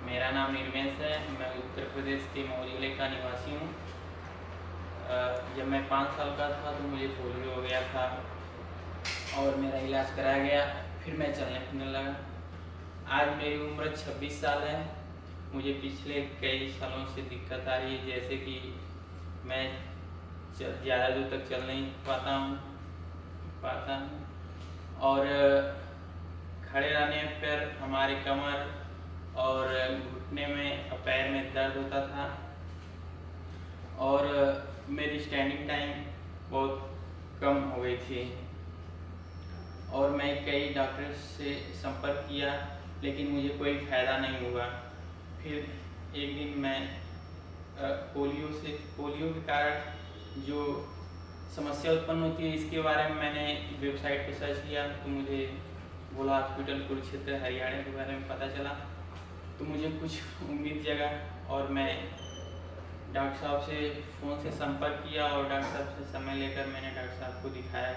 मेरा नाम निर्मेश है। मैं उत्तर प्रदेश के मौर्य जिले का निवासी हूँ। जब मैं 5 साल का था तो मुझे पोलियो हो गया था और मेरा इलाज कराया गया। फिर मैं चलने फिरने लगा। आज मेरी उम्र 26 साल है। मुझे पिछले कई सालों से दिक्कत आ रही है, जैसे कि मैं ज़्यादा दूर तक चल नहीं पाता हूँ और खड़े रहने पर हमारे कमर और घुटने में पैर में दर्द होता था और मेरी स्टैंडिंग टाइम बहुत कम हो गई थी और मैं कई डॉक्टर से संपर्क किया, लेकिन मुझे कोई फ़ायदा नहीं हुआ। फिर एक दिन मैं पोलियो के कारण जो समस्या उत्पन्न होती है इसके बारे में मैंने वेबसाइट पर सर्च किया तो मुझे भोला हॉस्पिटल कुरुक्षेत्र हरियाणा के बारे में पता चला। तो मुझे कुछ उम्मीद जगा और मैं डॉक्टर साहब से फ़ोन से संपर्क किया और डॉक्टर साहब से समय लेकर मैंने डॉक्टर साहब को दिखाया।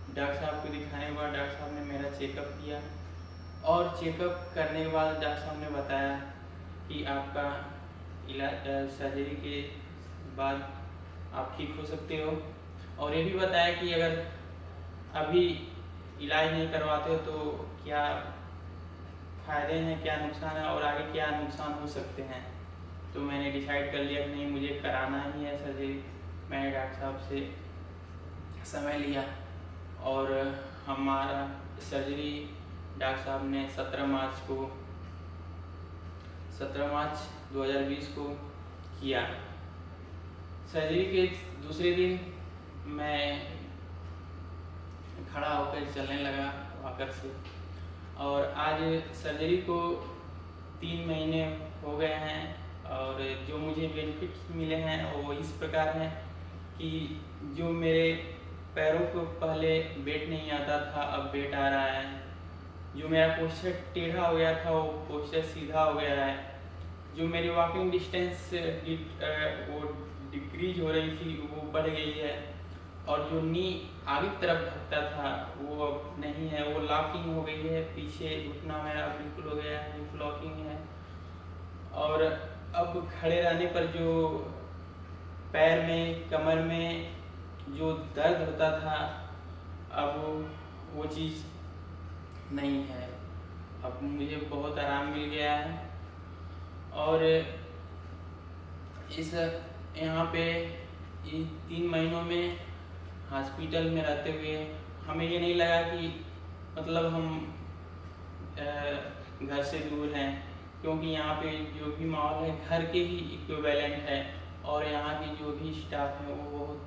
डॉक्टर साहब को दिखाने के बाद डॉक्टर साहब ने मेरा चेकअप किया और चेकअप करने के बाद डॉक्टर साहब ने बताया कि आपका इलाज सर्जरी के बाद आप ठीक हो सकते हो, और ये भी बताया कि अगर अभी इलाज नहीं करवाते हो तो क्या फ़ायदे हैं, क्या नुकसान है और आगे क्या नुकसान हो सकते हैं। तो मैंने डिसाइड कर लिया कि नहीं, मुझे कराना ही है सर्जरी। मैंने डॉक्टर साहब से समय लिया और हमारा सर्जरी डॉक्टर साहब ने 17 मार्च 2020 को किया। सर्जरी के दूसरे दिन मैं खड़ा होकर चलने लगा वॉकर से, और आज सर्जरी को 3 महीने हो गए हैं और जो मुझे बेनिफिट्स मिले हैं वो इस प्रकार हैं कि जो मेरे पैरों को पहले वेट नहीं आता था अब वेट आ रहा है। जो मेरा पोस्चर टेढ़ा हो गया था वो पोस्चर सीधा हो गया है। जो मेरी वॉकिंग डिस्टेंस वो डिक्रीज हो रही थी वो बढ़ गई है, और जो नी आगे की तरफ धकता था वो अब नहीं है, वो लॉकिंग हो गई है। पीछे घुटना मेरा बिल्कुल हो गया है, हिप लॉकिंग है। और अब खड़े रहने पर जो पैर में कमर में जो दर्द होता था अब वो चीज़ नहीं है। अब मुझे बहुत आराम मिल गया है और इस यहाँ पे 3 महीनों में हॉस्पिटल में रहते हुए हमें ये नहीं लगा कि मतलब हम घर से दूर हैं, क्योंकि यहाँ पे जो भी माहौल है घर के ही इक्विवेलेंट है और यहाँ की जो भी स्टाफ है वो बहुत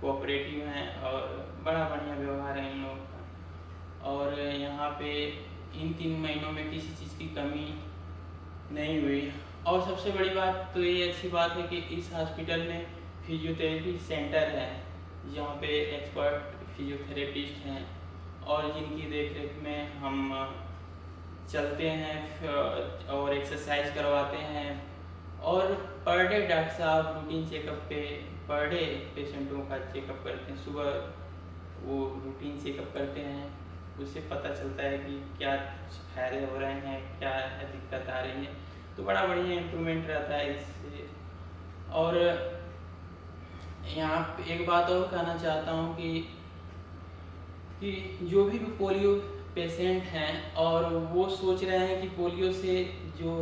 कोऑपरेटिव हैं और बड़ा बढ़िया व्यवहार है इन लोगों का। और यहाँ पे इन 3 महीनों में किसी चीज़ की कमी नहीं हुई। और सबसे बड़ी बात तो ये अच्छी बात है कि इस हॉस्पिटल में फिजियोथेरेपी सेंटर है जहाँ पे एक्सपर्ट फिजियोथेरेपिस्ट हैं और जिनकी देखरेख में हम चलते हैं और एक्सरसाइज करवाते हैं। और पर डे डॉक्टर साहब रूटीन चेकअप पे पर डे पेशेंटों का चेकअप करते हैं। सुबह वो रूटीन चेकअप करते हैं, उससे पता चलता है कि क्या फायदे हो रहे हैं, क्या दिक्कत आ रही है। तो बड़ा बढ़िया इम्प्रूवमेंट रहता है इससे। और यहाँ पे एक बात और कहना चाहता हूँ कि जो भी पोलियो पेशेंट हैं और वो सोच रहे हैं कि पोलियो से जो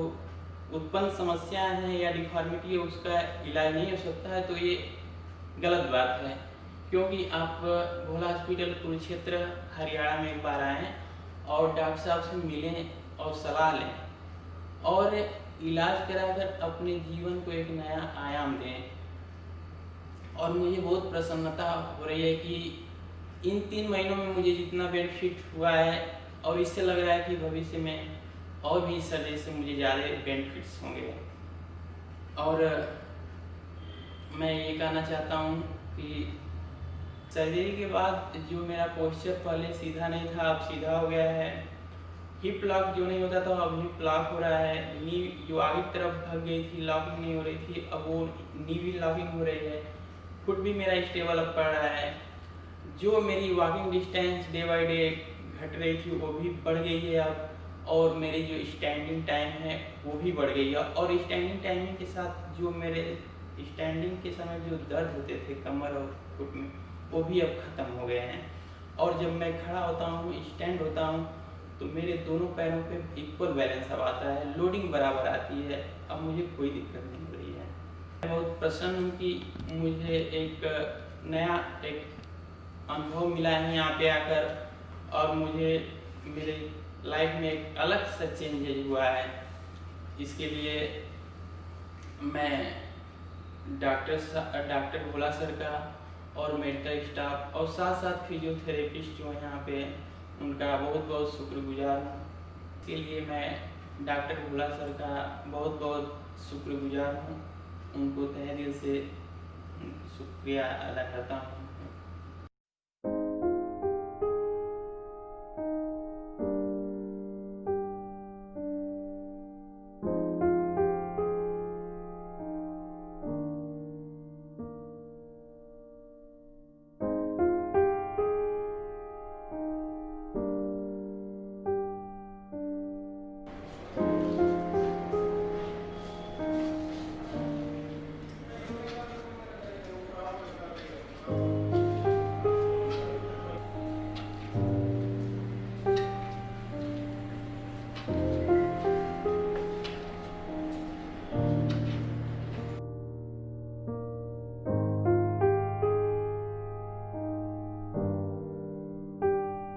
उत्पन्न समस्याएं हैं या डिफॉर्मिटी है उसका इलाज नहीं हो सकता है, तो ये गलत बात है। क्योंकि आप भोला हॉस्पिटल कुरुक्षेत्र हरियाणा में एक बार आएँ और डॉक्टर साहब से मिलें और सलाह लें और इलाज कराकर अपने जीवन को एक नया आयाम दें। और मुझे बहुत प्रसन्नता हो रही है कि इन 3 महीनों में मुझे जितना बेनिफिट हुआ है और इससे लग रहा है कि भविष्य में और भी इस सर्जरी से मुझे ज़्यादा बेनिफिट्स होंगे। और मैं ये कहना चाहता हूँ कि सर्जरी के बाद जो मेरा पोस्चर पहले सीधा नहीं था अब सीधा हो गया है। हिप लॉक जो नहीं होता था अब हिप लॉक हो रहा है। नी जो आगे की तरफ भाग गई थी, लॉकिंग नहीं हो रही थी, अब वो नी भी लॉकिंग हो रही है। फुट भी मेरा स्टेबल अब पड़ रहा है। जो मेरी walking distance day by day घट रही थी वो भी बढ़ गई है अब। और मेरी जो स्टैंडिंग टाइम है वो भी बढ़ गई है। और स्टैंडिंग टाइमिंग के साथ जो मेरे स्टैंडिंग के समय जो दर्द होते थे कमर और घुट में, वो भी अब ख़त्म हो गए हैं। और जब मैं खड़ा होता हूँ, स्टैंड होता हूँ, तो मेरे दोनों पैरों पे इक्वल बैलेंस अब आता है, लोडिंग बराबर आती है। अब मुझे कोई दिक्कत नहीं हो रही है। मैं बहुत प्रसन्न हूँ कि मुझे एक नया अनुभव मिला है यहाँ पे आकर, और मुझे मेरे लाइफ में एक अलग सा चेंजेज हुआ है। इसके लिए मैं डॉक्टर भोला सर का और मेडिकल स्टाफ और साथ साथ फिजियोथेरेपिस्ट जो हैं यहाँ पे, उनका बहुत बहुत शुक्रगुजार हूँ। इसके लिए मैं डॉक्टर भोला सर का बहुत बहुत शुक्रगुजार हूँ, उनको तहे दिल से शुक्रिया अदा करता हूँ।